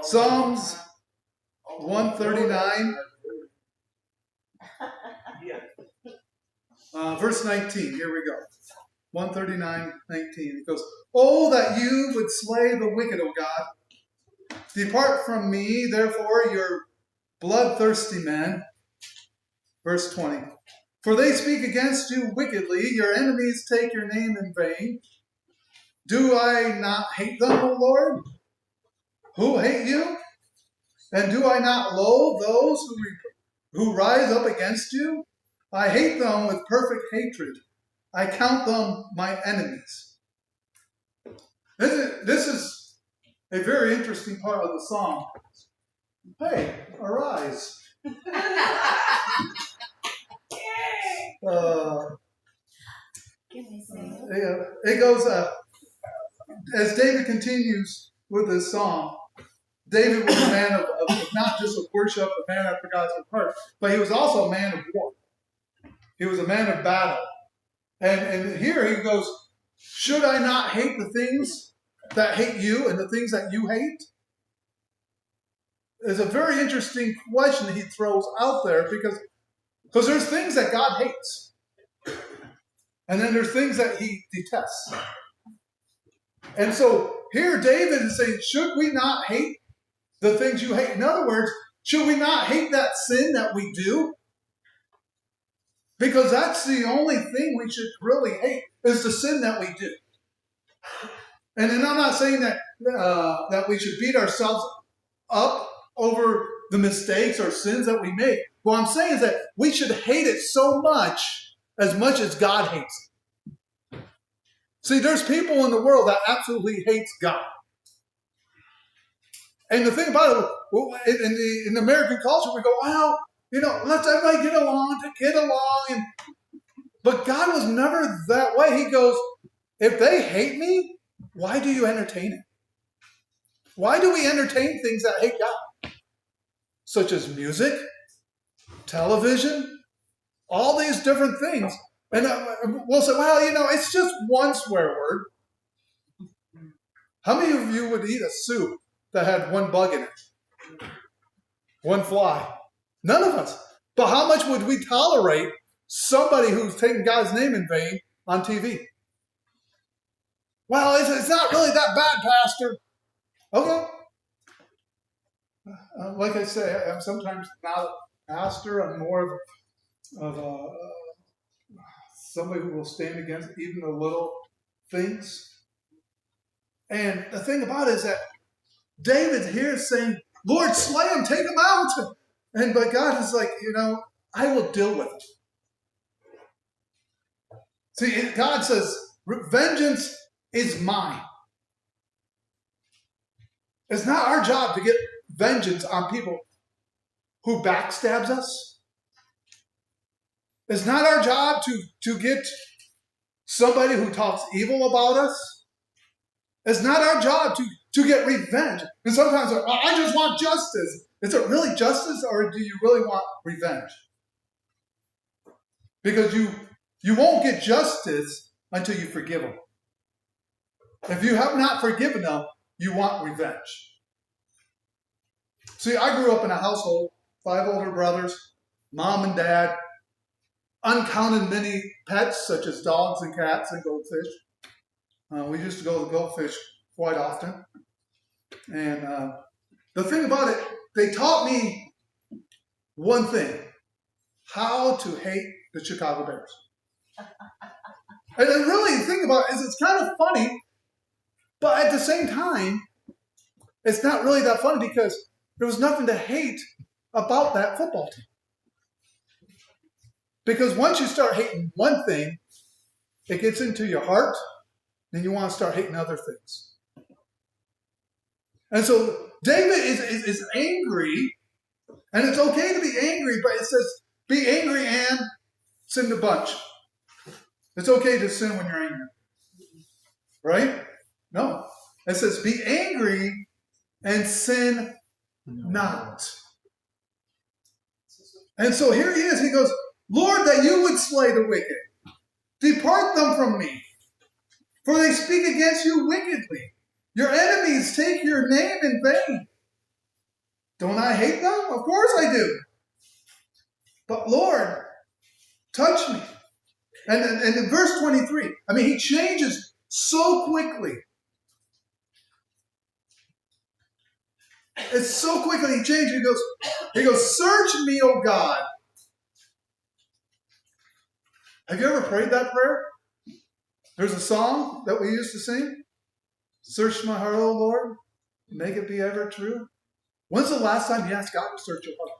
Psalms 139, verse 19. Here we go. 139:19. It goes, "Oh, that you would slay the wicked, O God. Depart from me, therefore, your bloodthirsty men." Verse 20. "For they speak against you wickedly. Your enemies take your name in vain. Do I not hate them, O Lord? Who hate you? And do I not loathe those who rise up against you? I hate them with perfect hatred. I count them my enemies." This is a very interesting part of the song. Hey, arise. It goes, as David continues with this song, David was a man of not just of worship, a man after God's own heart, but he was also a man of war. He was a man of battle. And here he goes, should I not hate the things that hate you and the things that you hate? It's a very interesting question that he throws out there because there's things that God hates. And then there's things that he detests. And so here David is saying, should we not hate the things you hate? In other words, should we not hate that sin that we do? Because that's the only thing we should really hate, is the sin that we do. And then I'm not saying that that we should beat ourselves up over the mistakes or sins that we make. What I'm saying is that we should hate it so much as God hates it. See, there's people in the world that absolutely hates God. And the thing about it, in the American culture, we go, well, let's everybody get along. But God was never that way. He goes, if they hate me, why do you entertain it? Why do we entertain things that hate God? Such as music, television, all these different things. And we'll say, well, it's just one swear word. How many of you would eat a soup that had one bug in it? One fly? None of us. But how much would we tolerate somebody who's taking God's name in vain on TV? Well, it's not really that bad, Pastor. Okay. Like I say, I'm sometimes not a pastor. I'm more of somebody who will stand against even the little things. And the thing about it is that David here is saying, Lord, slay him, take him out. But God is like, I will deal with it. See, God says, vengeance is mine. It's not our job to get vengeance on people who backstabs us. It's not our job to get somebody who talks evil about us. It's not our job to get revenge. And sometimes, I just want justice. Is it really justice, or do you really want revenge? Because you won't get justice until you forgive them. If you have not forgiven them, you want revenge. See, I grew up in a household, 5 older brothers, mom and dad, uncounted many pets such as dogs and cats and goldfish. We used to go to the goldfish quite often. And the thing about it, they taught me one thing: how to hate the Chicago Bears. And really, the thing about it is it's kind of funny, but at the same time, it's not really that funny because there was nothing to hate about that football team. Because once you start hating one thing, it gets into your heart, then you want to start hating other things. And so David is angry, and it's okay to be angry, but it says be angry and sin a bunch. It's okay to sin when you're angry. Right? No. It says be angry and sin not. And so here he is. He goes, Lord, that you would slay the wicked. Depart them from me. For they speak against you wickedly. Your enemies take your name in vain. Don't I hate them? Of course I do. But Lord, touch me. And in verse 23, I mean, he changes so quickly. It's so quickly he changes. He goes, search me, O God. Have you ever prayed that prayer? There's a song that we used to sing. Search my heart, O Lord. Make it be ever true. When's the last time you asked God to search your heart?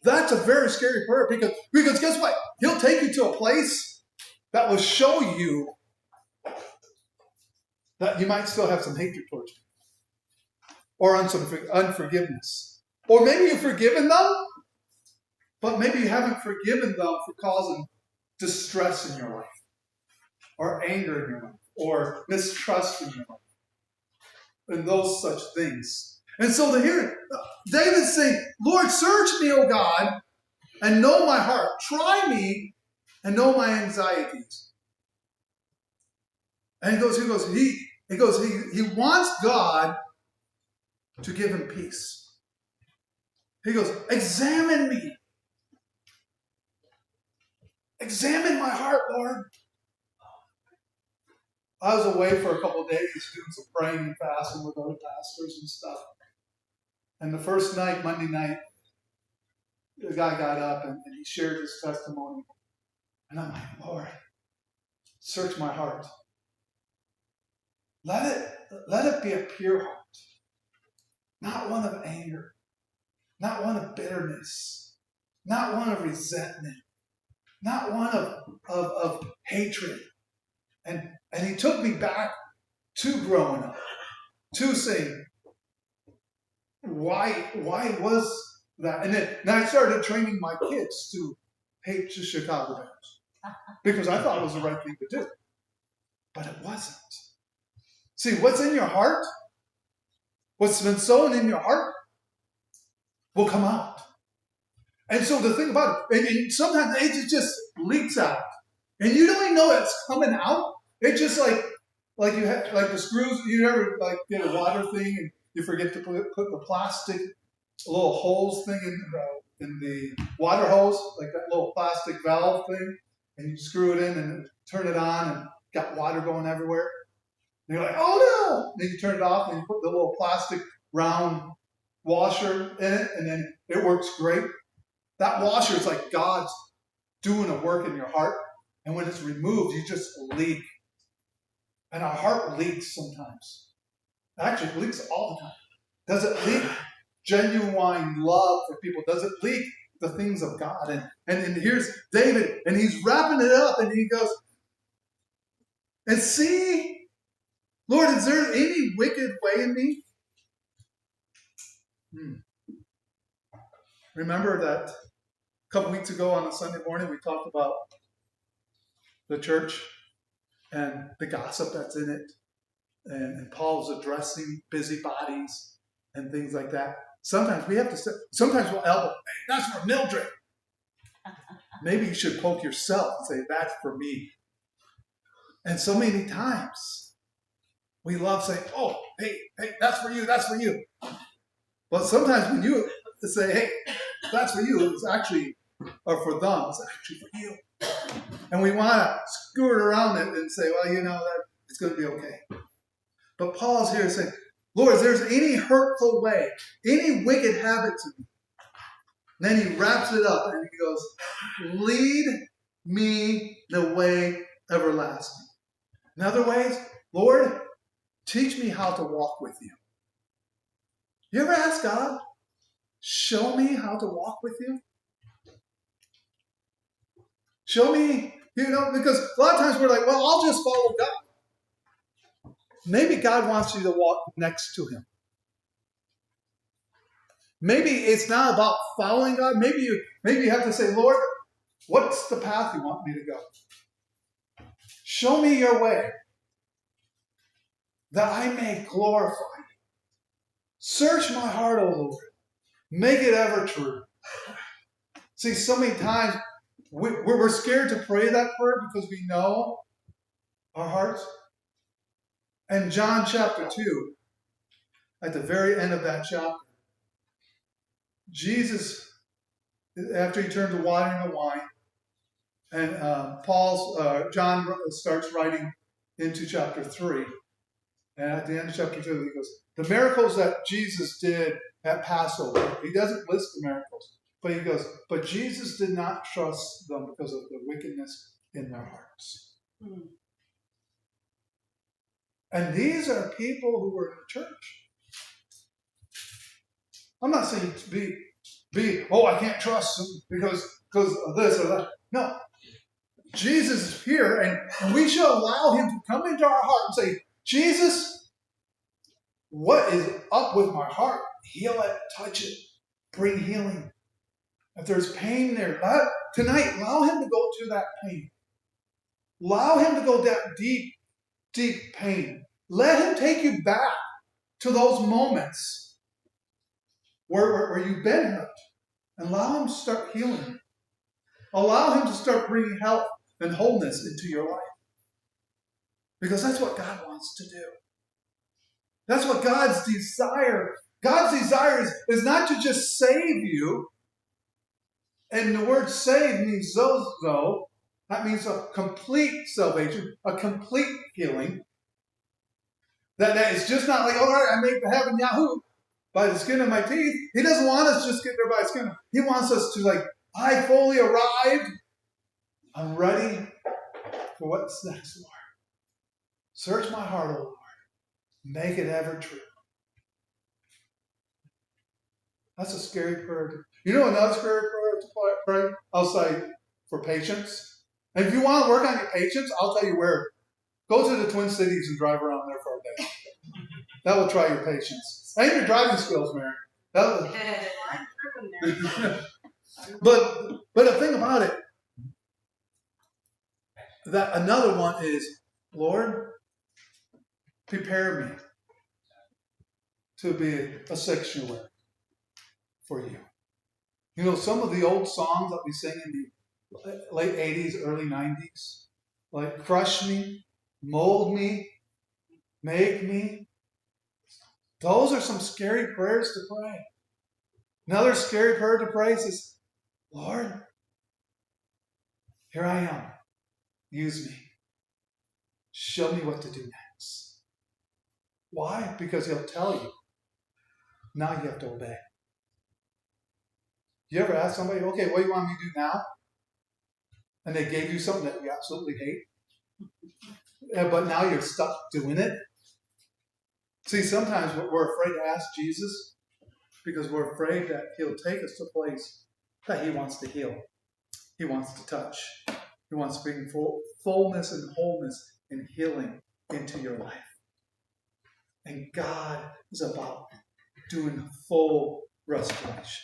That's a very scary prayer because guess what? He'll take you to a place that will show you that you might still have some hatred towards you or unforgiveness. Or maybe you've forgiven them, but maybe you haven't forgiven them for causing distress in your life or anger in your life or mistrust in your life and those such things. And so here, David's saying, Lord, search me, O God, and know my heart. Try me and know my anxieties. And he wants God to give him peace. He goes, examine me. Examine my heart, Lord. I was away for a couple of days doing some praying and fasting with other pastors and stuff. And the first night, Monday night, the guy got up and he shared his testimony. And I'm like, Lord, search my heart. Let it be a pure heart. Not one of anger. Not one of bitterness. Not one of resentment. Not one of hatred. And he took me back to growing up. To saying, why was that? And then I started training my kids to hate the Chicago Bears. Because I thought it was the right thing to do. But it wasn't. See, what's in your heart, what's been sown in your heart, will come out. And so the thing about it, and sometimes it just leaks out. And you don't even know it's coming out. It's just like you have, like the screws, you ever like get a water thing and you forget to put the plastic little holes thing in the water hose, like that little plastic valve thing, and you screw it in and turn it on and got water going everywhere. And you're like, oh no! And then you turn it off and you put the little plastic round washer in it, and then it works great. That washer is like God's doing a work in your heart, and when it's removed, you just leak. And our heart leaks sometimes. Actually, it leaks all the time. Does it leak genuine love for people? Does it leak the things of God? And here's David, and he's wrapping it up, and he goes, and see, Lord, is there any wicked way in me? Remember that a couple weeks ago on a Sunday morning, we talked about the church and the gossip that's in it. And Paul's addressing busybodies and things like that. Sometimes we have to say, sometimes we'll elbow, hey, that's for Mildred. Maybe you should poke yourself and say, that's for me. And so many times we love saying, oh, hey, that's for you, that's for you. But sometimes when you say, hey, that's for you, it's actually, or for them, it's actually for you. And we want to skirt around it and say, well, you know, that it's going to be okay. But Paul's here saying, Lord, if there's any hurtful way, any wicked habits in me, then he wraps it up and he goes, lead me the way everlasting. In other ways, Lord, teach me how to walk with you. You ever ask God, show me how to walk with you? Show me, because a lot of times we're like, well, I'll just follow God. Maybe God wants you to walk next to him. Maybe it's not about following God. Maybe you have to say, Lord, what's the path you want me to go? Show me your way that I may glorify you. Search my heart, O Lord. Make it ever true. See, so many times we're scared to pray that prayer because we know our hearts. And John chapter 2, at the very end of that chapter, Jesus, after he turned the water into wine, and John starts writing into chapter 3. And at the end of chapter 2, he goes, the miracles that Jesus did at Passover, he doesn't list the miracles, but he goes, but Jesus did not trust them because of the wickedness in their hearts. Mm. And these are people who were in the church. I'm not saying to be I can't trust them because of this or that. No. Jesus is here, and we should allow him to come into our heart and say, Jesus, what is up with my heart? Heal it, touch it, bring healing. If there's pain there, tonight, allow him to go through that pain. Allow him to go that deep, deep pain. Let him take you back to those moments where you've been hurt. And allow him to start healing. Allow him to start bringing health and wholeness into your life. Because that's what God wants to do. That's what God's desire. God's desire is not to just save you. And the word save means zozo. That means a complete salvation, a complete healing. That is just not like, all right, I made the heaven Yahoo by the skin of my teeth. He doesn't want us to just get there by the skin. He wants us to I fully arrived. I'm ready for what's next, Lord. Search my heart, O Lord. Make it ever true. That's a scary prayer. You know another scary prayer to pray outside for patience? And if you want to work on your patience, I'll tell you where. Go to the Twin Cities and drive around there for a day. That will try your patience. And your driving skills, Mary. But the thing about it, that another one is, Lord, prepare me to be a sanctuary for you. You know, some of the old songs that we sing in the late 80s, early 90s, like crush me, mold me, make me. Those are some scary prayers to pray. Another scary prayer to pray is, Lord, here I am. Use me. Show me what to do next. Why? Because he'll tell you. Now you have to obey. You ever ask somebody, okay, what do you want me to do now? And they gave you something that you absolutely hate. But now you're stuck doing it. See, sometimes we're afraid to ask Jesus because we're afraid that he'll take us to a place that he wants to heal. He wants to touch. He wants to bring fullness and wholeness and healing into your life. And God is about doing full restoration.